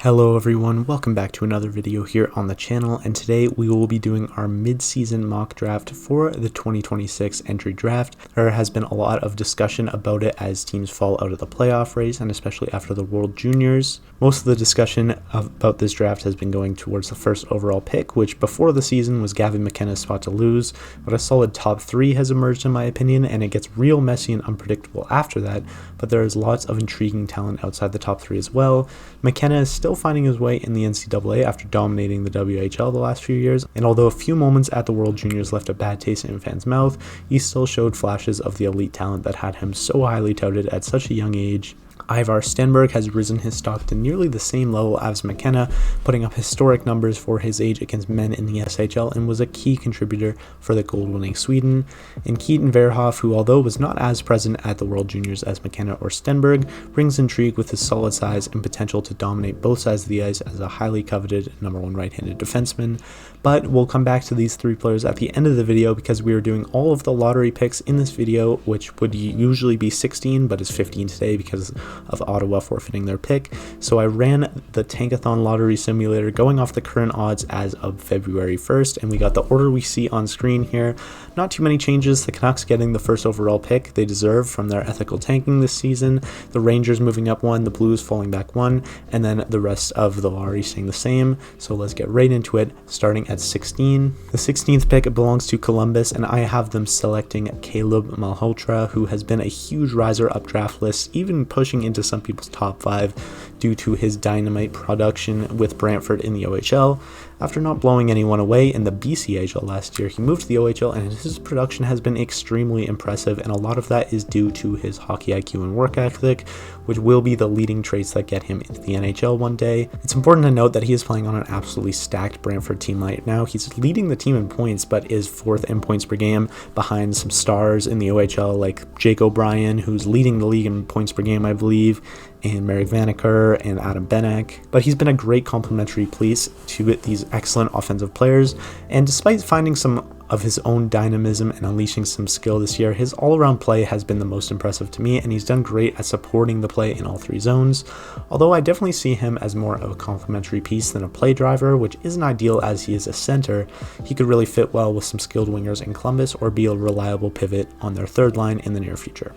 Hello everyone, welcome back to another video here on the channel, and today we will be doing our mid-season mock draft for the 2026 entry draft. There has been a lot of discussion about it as teams fall out of the playoff race, and especially after the World Juniors. Most of the discussion about this draft has been going towards the first overall pick, which before the season was Gavin McKenna's spot to lose, but a solid top 3 has emerged in my opinion, and it gets real messy and unpredictable after that, but there is lots of intriguing talent outside the top 3 as well. McKenna is still finding his way in the NCAA after dominating the WHL the last few years, and although a few moments at the World Juniors left a bad taste in fans' mouth, he still showed flashes of the elite talent that had him so highly touted at such a young age. Ivar Stenberg has risen his stock to nearly the same level as McKenna, putting up historic numbers for his age against men in the SHL, and was a key contributor for the gold-winning Sweden. And Keaton Verhoff, who although was not as present at the World Juniors as McKenna or Stenberg, brings intrigue with his solid size and potential to dominate both sides of the ice as a highly coveted #1 right-handed defenseman. But we'll come back to these 3 players at the end of the video because we are doing all of the lottery picks in this video, which would usually be 16 but is 15 today because of Ottawa forfeiting their pick. So I ran the Tankathon lottery simulator going off the current odds as of February 1st, and we got the order we see on screen here. Not too many changes. The Canucks getting the first overall pick they deserve from their ethical tanking this season, the Rangers moving up 1, the Blues falling back 1, and then the rest of the lottery staying the same. So let's get right into it, starting at 16. The 16th pick belongs to Columbus, and I have them selecting Caleb Malhotra, who has been a huge riser up draft lists, even pushing into some people's top 5 due to his dynamite production with Brantford in the OHL. After not blowing anyone away in the BCHL last year, he moved to the OHL, and his production has been extremely impressive, and a lot of that is due to his hockey IQ and work ethic, which will be the leading traits that get him into the NHL one day. It's important to note that he is playing on an absolutely stacked Brantford team right now. He's leading the team in points, but is 4th in points per game behind some stars in the OHL like Jake O'Brien, who's leading the league in points per game, I believe, and Merrick Vanacker and Adam Benek. But he's been a great complementary piece to these excellent offensive players, and despite finding some of his own dynamism and unleashing some skill this year, his all-around play has been the most impressive to me, and he's done great at supporting the play in all 3 zones. Although I definitely see him as more of a complementary piece than a play driver, which isn't ideal as he is a center, he could really fit well with some skilled wingers in Columbus or be a reliable pivot on their 3rd line in the near future.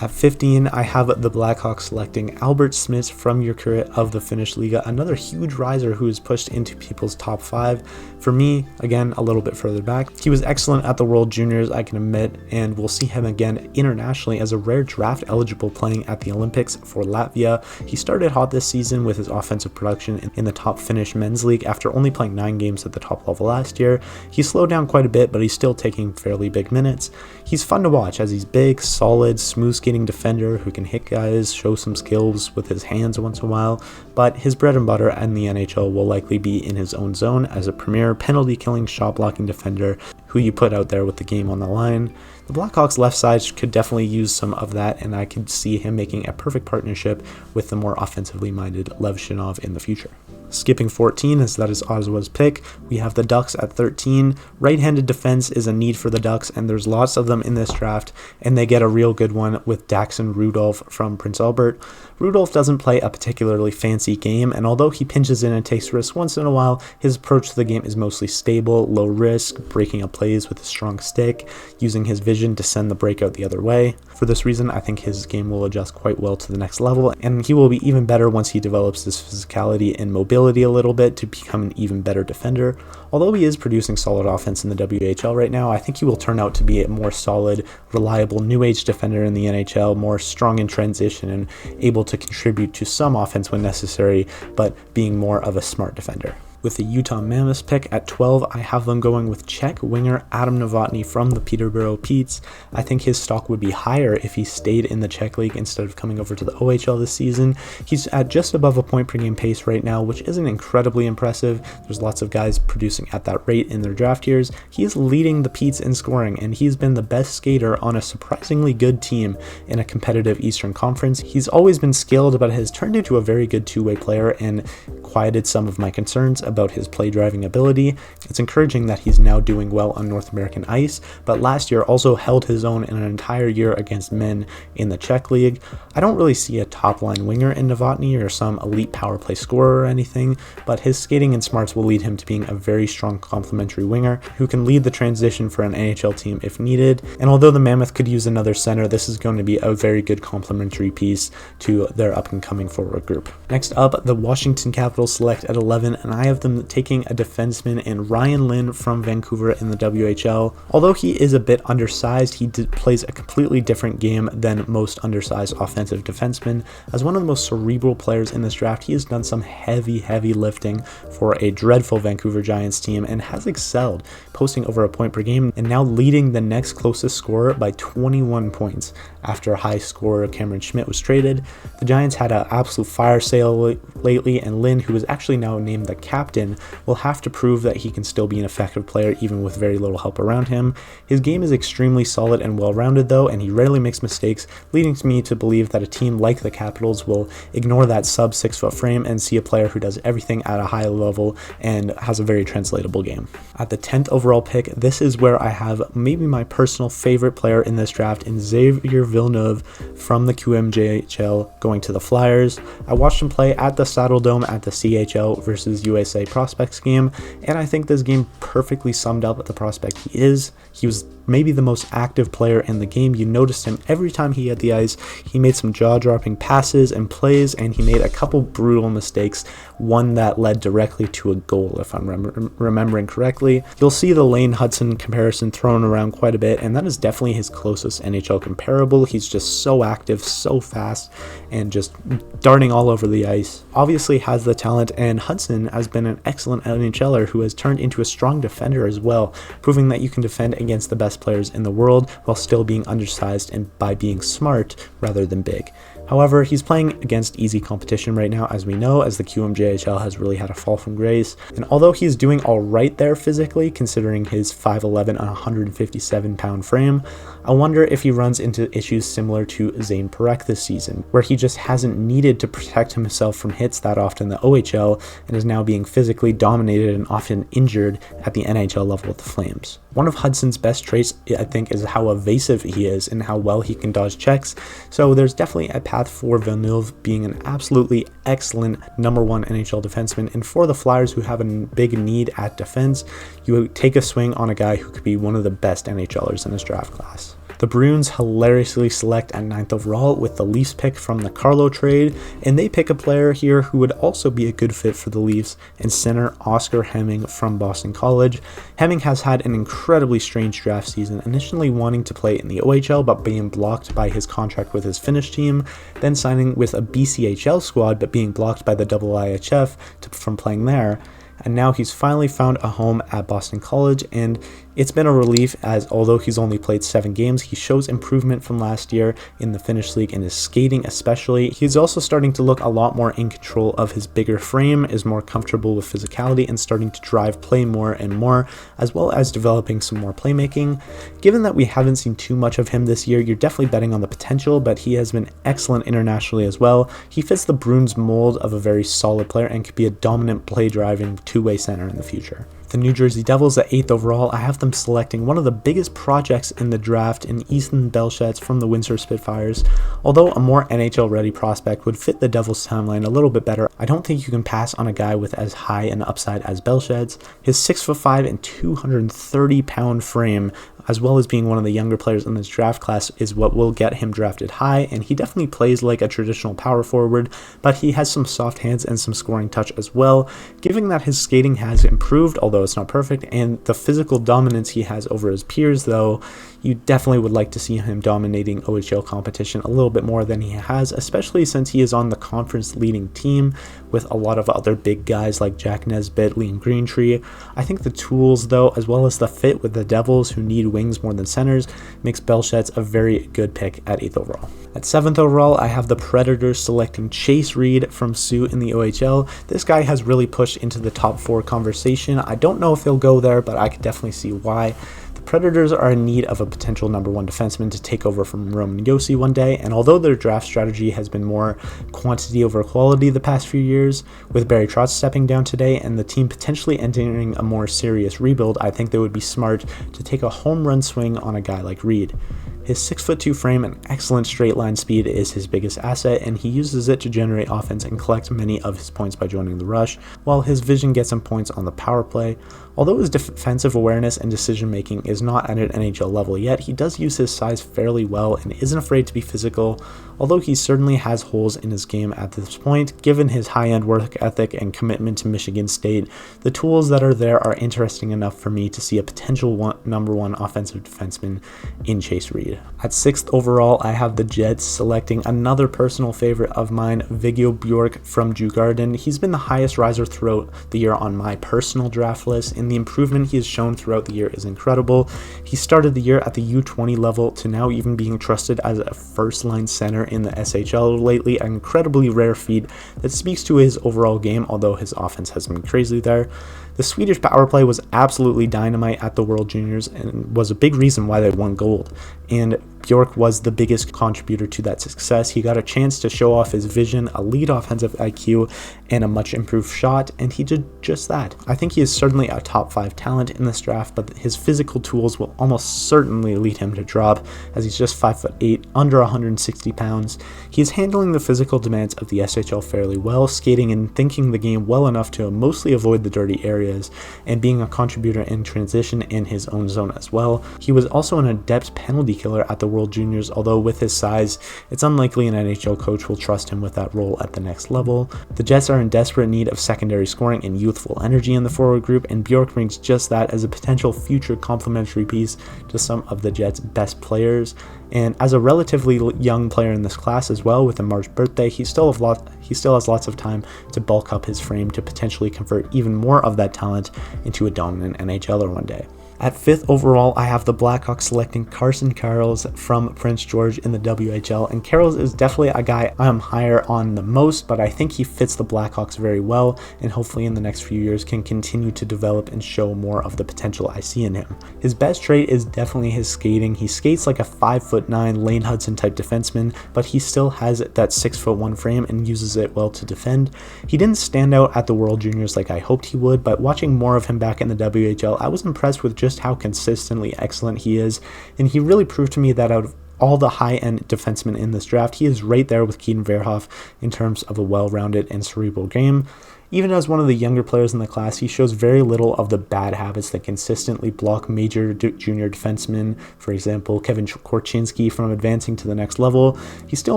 At 15, I have the Blackhawks selecting Albert Smith from Jokerit of the Finnish Liga, another huge riser who is pushed into people's top 5. For me, again, a little bit further back. He was excellent at the World Juniors, I can admit, and we'll see him again internationally as a rare draft eligible playing at the Olympics for Latvia. He started hot this season with his offensive production in the top Finnish men's league after only playing 9 games at the top level last year. He slowed down quite a bit, but he's still taking fairly big minutes. He's fun to watch as he's big, solid, smooth skating defender who can hit guys, show some skills with his hands once in a while, but his bread and butter in the NHL will likely be in his own zone as a premier penalty killing shot blocking defender who you put out there with the game on the line. The Blackhawks left side could definitely use some of that, and I could see him making a perfect partnership with the more offensively minded Lev Shinov in the future. Skipping 14, as that is Ottawa's pick, we have the Ducks at 13. Right-handed defense is a need for the Ducks, and there's lots of them in this draft, and they get a real good one with Daxon Rudolph from Prince Albert. Rudolph doesn't play a particularly fancy game, and although he pinches in and takes risks once in a while, his approach to the game is mostly stable, low risk, breaking up plays with a strong stick, using his vision to send the breakout the other way. For this reason, I think his game will adjust quite well to the next level, and he will be even better once he develops his physicality and mobility a little bit to become an even better defender. Although he is producing solid offense in the WHL right now, I think he will turn out to be a more solid, reliable new age defender in the NHL, more strong in transition and able to contribute to some offense when necessary, but being more of a smart defender. With the Utah Mammoths pick at 12, I have them going with Czech winger Adam Novotny from the Peterborough Petes. I think his stock would be higher if he stayed in the Czech League instead of coming over to the OHL this season. He's at just above a point per game pace right now, which isn't incredibly impressive. There's lots of guys producing at that rate in their draft years. He is leading the Petes in scoring, and he's been the best skater on a surprisingly good team in a competitive Eastern Conference. He's always been skilled, but has turned into a very good two-way player and quieted some of my concerns about his play driving ability. It's encouraging that he's now doing well on North American ice, but last year also held his own in an entire year against men in the Czech League. I don't really see a top-line winger in Novotny or some elite power play scorer or anything, but his skating and smarts will lead him to being a very strong complementary winger who can lead the transition for an NHL team if needed. And although the Mammoth could use another center, this is going to be a very good complementary piece to their up-and-coming forward group. Next up, the Washington Capitals select at 11, and I have them taking a defenseman in Ryan Lynn from Vancouver in the WHL. Although he is a bit undersized, he plays a completely different game than most undersized offensive defensemen. As one of the most cerebral players in this draft, he has done some heavy lifting for a dreadful Vancouver Giants team and has excelled, posting over a point per game and now leading the next closest scorer by 21 points. After high scorer Cameron Schmidt was traded, the Giants had an absolute fire sale lately, and Lynn, who is actually now named the captain, will have to prove that he can still be an effective player even with very little help around him. His game is extremely solid and well-rounded though, and he rarely makes mistakes, leading me to believe that a team like the Capitals will ignore that sub 6-foot frame and see a player who does everything at a high level and has a very translatable game. At the 10th overall pick, this is where I have maybe my personal favorite player in this draft in Xavier Villeneuve from the QMJHL going to the Flyers. I watched him play at the Saddle Dome at the CHL versus USA Prospects game, and I think this game perfectly summed up the prospect he is. He was maybe the most active player in the game. You noticed him every time he had the ice. He made some jaw-dropping passes and plays, and he made a couple brutal mistakes, one that led directly to a goal, if I'm remembering correctly. You'll see the Lane Hudson comparison thrown around quite a bit, and that is definitely his closest NHL comparable. He's just so active, so fast, and just darting all over the ice. Obviously has the talent, and Hudson has been an excellent NHLer who has turned into a strong defender as well, proving that you can defend against the best players in the world while still being undersized and by being smart rather than big. However, he's playing against easy competition right now, as we know, as the QMJHL has really had a fall from grace. And although he's doing all right there physically, considering his 5'11" and 157-pound frame, I wonder if he runs into issues similar to Zane Parekh this season, where he just hasn't needed to protect himself from hits that often in the OHL and is now being physically dominated and often injured at the NHL level with the Flames. One of Hudson's best traits, I think, is how evasive he is and how well he can dodge checks, so there's definitely a path for Villeneuve being an absolutely excellent #1 NHL defenseman, and for the Flyers, who have a big need at defense, you would take a swing on a guy who could be one of the best NHLers in this draft class. The Bruins hilariously select at 9th overall with the Leafs pick from the Carlo trade, and they pick a player here who would also be a good fit for the Leafs in center Oscar Hemming from Boston College. Hemming has had an incredibly strange draft season, initially wanting to play in the OHL but being blocked by his contract with his Finnish team, then signing with a BCHL squad but being blocked by the IIHF from playing there. And now he's finally found a home at Boston College, and it's been a relief, as although he's only played 7 games, he shows improvement from last year in the Finnish league and his skating especially. He's also starting to look a lot more in control of his bigger frame, is more comfortable with physicality, and starting to drive play more and more, as well as developing some more playmaking. Given that we haven't seen too much of him this year, you're definitely betting on the potential, but he has been excellent internationally as well. He fits the Bruins mold of a very solid player and could be a dominant play-driving two-way center in the future. The New Jersey Devils at 8th overall, I have them selecting one of the biggest projects in the draft in Ethan Belchetz from the Windsor Spitfires. Although a more NHL-ready prospect would fit the Devils' timeline a little bit better, I don't think you can pass on a guy with as high an upside as Belchetz. His 6'5" and 230-pound frame, as well as being one of the younger players in this draft class, is what will get him drafted high, and he definitely plays like a traditional power forward, but he has some soft hands and some scoring touch as well. Given that his skating has improved, although it's not perfect, and the physical dominance he has over his peers, though, you definitely would like to see him dominating OHL competition a little bit more than he has, especially since he is on the conference leading team with a lot of other big guys like Jack Nesbitt, Liam Greentree. I think the tools, though, as well as the fit with the Devils, who need wings more than centers, makes Belchetz a very good pick at 8th overall. At 7th overall, I have the Predators selecting Chase Reed from Sioux in the OHL. This guy has really pushed into the top 4 conversation. I don't know if he'll go there, but I could definitely see why. The Predators are in need of a potential number one defenseman to take over from Roman Josi one day, and although their draft strategy has been more quantity over quality the past few years, with Barry Trotz stepping down today and the team potentially entering a more serious rebuild, I think they would be smart to take a home run swing on a guy like Reed. His 6'2" frame and excellent straight line speed is his biggest asset, and he uses it to generate offense and collect many of his points by joining the rush, while his vision gets him points on the power play. Although his defensive awareness and decision making is not at an NHL level yet, he does use his size fairly well and isn't afraid to be physical, although he certainly has holes in his game at this point. Given his high-end work ethic and commitment to Michigan State, the tools that are there are interesting enough for me to see a potential number one offensive defenseman in Chase Reed. At 6th overall, I have the Jets selecting another personal favorite of mine, Viggo Bjork from Djurgården. He's been the highest riser throughout the year on my personal draft list, and the improvement he has shown throughout the year is incredible. He started the year at the U20 level to now even being trusted as a first-line center in the SHL lately, an incredibly rare feat that speaks to his overall game, although his offense has been crazy there. The Swedish power play was absolutely dynamite at the World Juniors and was a big reason why they won gold, and Bjork was the biggest contributor to that success. He got a chance to show off his vision, elite offensive IQ, and a much improved shot, and he did just that. I think he is certainly a top 5 talent in this draft, but his physical tools will almost certainly lead him to drop, as he's just 5'8", under 160 pounds. He is handling the physical demands of the SHL fairly well, skating and thinking the game well enough to mostly avoid the dirty areas, and being a contributor in transition in his own zone as well. He was also an adept penalty killer at the World Juniors, although with his size, it's unlikely an NHL coach will trust him with that role at the next level. The Jets are in desperate need of secondary scoring and youthful energy in the forward group, and Bjork brings just that as a potential future complementary piece to some of the Jets' best players. And as a relatively young player in this class as well, with a March birthday, he still has lots of time to bulk up his frame to potentially convert even more of that talent into a dominant NHLer one day. At 5th overall, I have the Blackhawks selecting Carson Karels from Prince George in the WHL, and Karels is definitely a guy I'm higher on the most, but I think he fits the Blackhawks very well, and hopefully in the next few years can continue to develop and show more of the potential I see in him. His best trait is definitely his skating. He skates like a 5'9" Lane Hudson type defenseman, but he still has that 6'1" frame and uses it well to defend. He didn't stand out at the World Juniors like I hoped he would, but watching more of him back in the WHL, I was impressed with just how consistently excellent he is, and he really proved to me that out of all the high-end defensemen in this draft, he is right there with Keaton Verhoff in terms of a well-rounded and cerebral game. Even as one of the younger players in the class, he shows very little of the bad habits that consistently block major junior defensemen, for example, Kevin Korchinski, from advancing to the next level. He still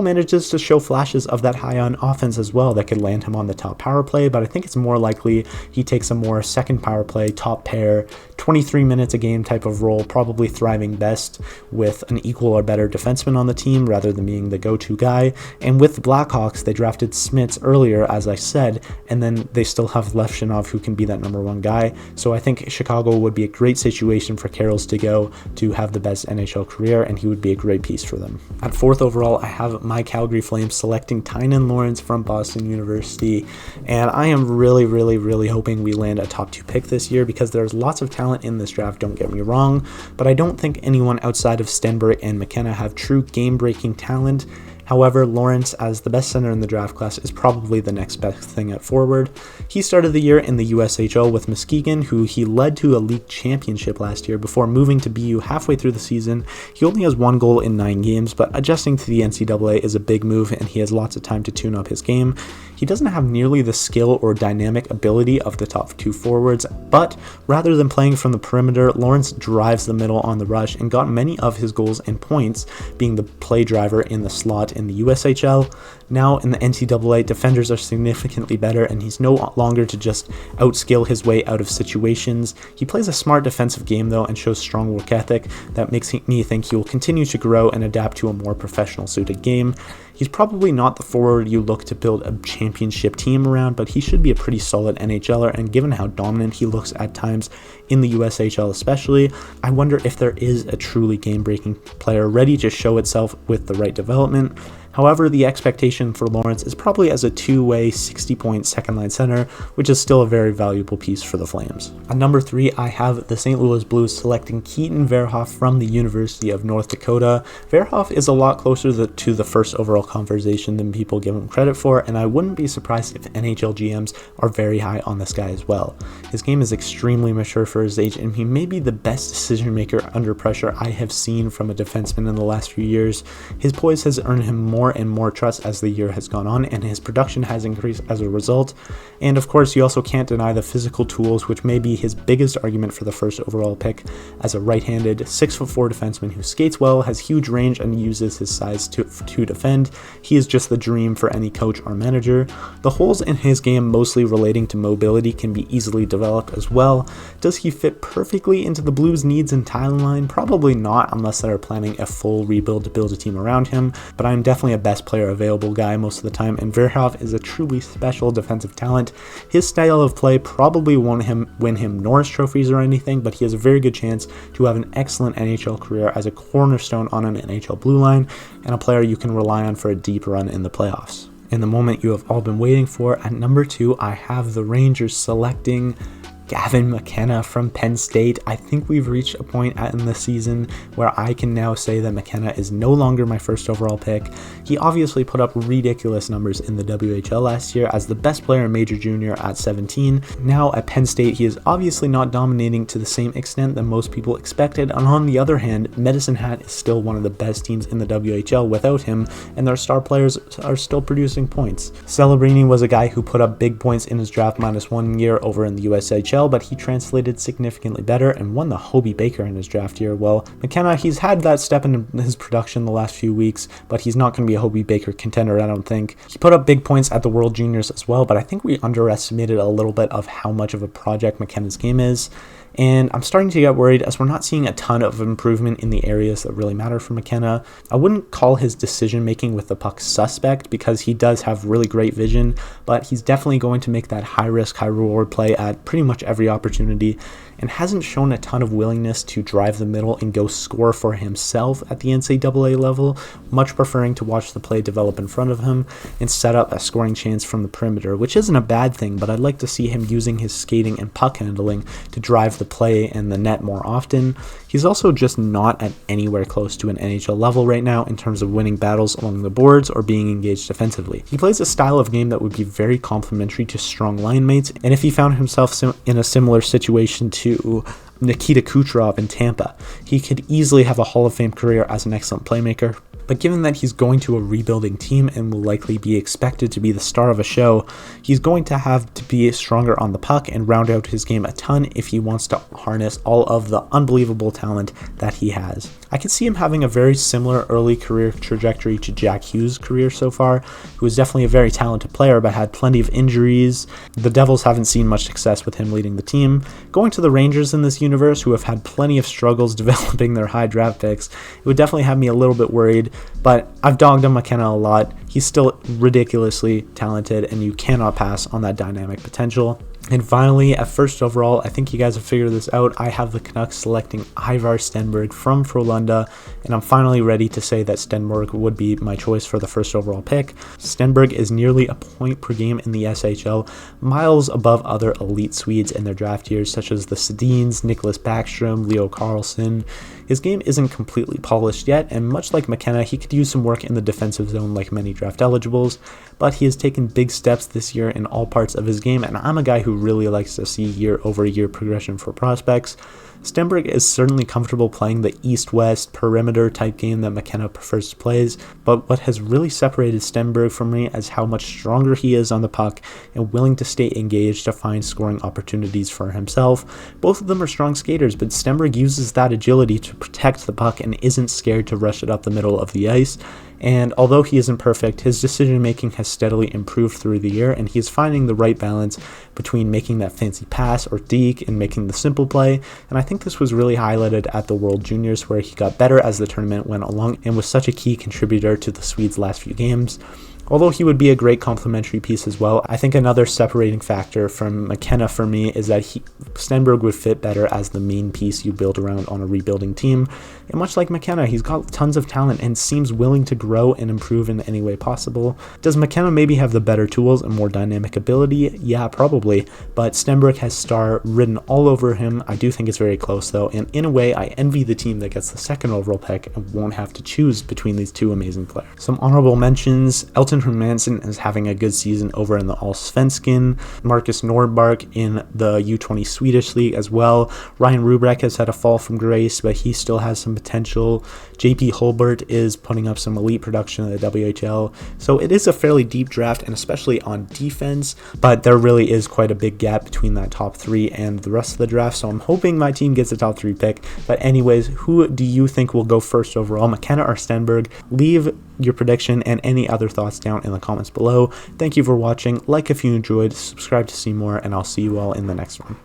manages to show flashes of that high-on offense as well that could land him on the top power play, but I think it's more likely he takes a more second power play, top pair, 23 minutes a game type of role, probably thriving best with an equal or better defenseman on the team rather than being the go-to guy. And with the Blackhawks, they drafted Smits earlier, as I said, and then they still have Levshinov, who can be that number one guy. So I think Chicago would be a great situation for Karels to go to have the best NHL career, and he would be a great piece for them. At 4th overall, I have my Calgary Flames selecting Tynan Lawrence from Boston University, and I am really hoping we land a top 2 pick this year, because there's lots of talent in this draft, don't get me wrong, but I don't think anyone outside of Stenberg and McKenna have true game-breaking talent. However, Lawrence, as the best center in the draft class, is probably the next best thing at forward. He started the year in the USHL with Muskegon, who he led to a league championship last year before moving to BU halfway through the season. He only has 1 goal in 9 games, but adjusting to the NCAA is a big move, and he has lots of time to tune up his game. He doesn't have nearly the skill or dynamic ability of the top 2 forwards, but rather than playing from the perimeter, Lawrence drives the middle on the rush and got many of his goals and points being the play driver in the slot in the USHL. Now in the NCAA, defenders are significantly better, and he's no longer to just outskill his way out of situations. He plays a smart defensive game though, and shows strong work ethic that makes me think he will continue to grow and adapt to a more professional suited game. He's probably not the forward you look to build a championship team around, but he should be a pretty solid NHLer, and given how dominant he looks at times in the USHL especially, I wonder if there is a truly game-breaking player ready to show itself with the right development. However, the expectation for Lawrence is probably as a two-way 60-point second-line center, which is still a very valuable piece for the Flames. At number 3, I have the St. Louis Blues selecting Keaton Verhoff from the University of North Dakota. Verhoff is a lot closer to the first overall conversation than people give him credit for, and I wouldn't be surprised if NHL GMs are very high on this guy as well. His game is extremely mature for his age, and he may be the best decision maker under pressure I have seen from a defenseman in the last few years. His poise has earned him more and more trust as the year has gone on, and his production has increased as a result. And of course, you also can't deny the physical tools, which may be his biggest argument for the first overall pick. As a right-handed 6'4" defenseman who skates well, has huge range, and uses his size to defend, he is just the dream for any coach or manager. The holes in his game, mostly relating to mobility, can be easily developed as well. Does he fit perfectly into the Blues' needs and timeline? Probably not, unless they're planning a full rebuild to build a team around him, but I'm definitely a best player available guy most of the time, and Verhoff is a truly special defensive talent. His style of play probably won't win him Norris trophies or anything, but he has a very good chance to have an excellent NHL career as a cornerstone on an NHL blue line, and a player you can rely on for a deep run in the playoffs. In the moment you have all been waiting for, at number 2, I have the Rangers selecting Gavin McKenna from Penn State. I think we've reached a point in the season where I can now say that McKenna is no longer my first overall pick. He obviously put up ridiculous numbers in the WHL last year as the best player in Major Junior at 17. Now at Penn State, he is obviously not dominating to the same extent that most people expected, and on the other hand, Medicine Hat is still one of the best teams in the WHL without him, and their star players are still producing points. Celebrini was a guy who put up big points in his draft -1 year over in the USHL, but he translated significantly better and won the Hobey Baker in his draft year. Well, McKenna, he's had that step in his production the last few weeks, but he's not going to be a Hobey Baker contender, I don't think. He put up big points at the World Juniors as well, but I think we underestimated a little bit of how much of a project McKenna's game is. And I'm starting to get worried as we're not seeing a ton of improvement in the areas that really matter for McKenna. I wouldn't call his decision making with the puck suspect because he does have really great vision, but he's definitely going to make that high risk, high reward play at pretty much every opportunity, and hasn't shown a ton of willingness to drive the middle and go score for himself at the NCAA level, much preferring to watch the play develop in front of him and set up a scoring chance from the perimeter, which isn't a bad thing, but I'd like to see him using his skating and puck handling to drive the play and the net more often. He's also just not at anywhere close to an NHL level right now in terms of winning battles along the boards or being engaged defensively. He plays a style of game that would be very complementary to strong line mates, and if he found himself in a similar situation to Nikita Kucherov in Tampa, he could easily have a Hall of Fame career as an excellent playmaker. But given that he's going to a rebuilding team and will likely be expected to be the star of a show, he's going to have to be stronger on the puck and round out his game a ton if he wants to harness all of the unbelievable talent that he has. I could see him having a very similar early career trajectory to Jack Hughes' career so far, who is definitely a very talented player but had plenty of injuries. The Devils haven't seen much success with him leading the team. Going to the Rangers in this universe, who have had plenty of struggles developing their high draft picks, it would definitely have me a little bit worried, but I've dogged on McKenna a lot. He's still ridiculously talented, and you cannot pass on that dynamic potential. And finally, at first overall, I think you guys have figured this out. I have the Canucks selecting Ivar Stenberg from Frölunda, and I'm finally ready to say that Stenberg would be my choice for the first overall pick. Stenberg is nearly a point per game in the SHL, miles above other elite Swedes in their draft years, such as the Sedins, Nicholas Backstrom, Leo Carlsson. His game isn't completely polished yet, and much like McKenna, he could use some work in the defensive zone like many draft eligibles, but he has taken big steps this year in all parts of his game, and I'm a guy who really likes to see year-over-year progression for prospects. Stenberg is certainly comfortable playing the east-west perimeter type game that McKenna prefers to play, but what has really separated Stenberg from me is how much stronger he is on the puck and willing to stay engaged to find scoring opportunities for himself. Both of them are strong skaters, but Stenberg uses that agility to protect the puck and isn't scared to rush it up the middle of the ice. And although he isn't perfect, his decision-making has steadily improved through the year, and he is finding the right balance between making that fancy pass or deke and making the simple play. And I think this was really highlighted at the World Juniors, where he got better as the tournament went along and was such a key contributor to the Swedes' last few games. Although he would be a great complementary piece as well, I think another separating factor from McKenna for me is that Stenberg would fit better as the main piece you build around on a rebuilding team. And much like McKenna, he's got tons of talent and seems willing to grow and improve in any way possible. Does McKenna maybe have the better tools and more dynamic ability? Yeah, probably, but Stenberg has star written all over him. I do think it's very close though, and in a way I envy the team that gets the second overall pick and won't have to choose between these two amazing players. Some honorable mentions: Elton Hermansen is having a good season over in the Allsvenskan, Marcus Nordmark in the U20 Swedish League as well. Ryan Rubrek has had a fall from grace, but he still has some potential. JP Holbert is putting up some elite production in the WHL, so it is a fairly deep draft, and especially on defense, but there really is quite a big gap between that top 3 and the rest of the draft, so I'm hoping my team gets a top 3 pick. But anyways, who do you think will go first overall, McKenna or Stenberg? Leave your prediction and any other thoughts down in the comments below. Thank you for watching. Like if you enjoyed, subscribe to see more, and I'll see you all in the next one.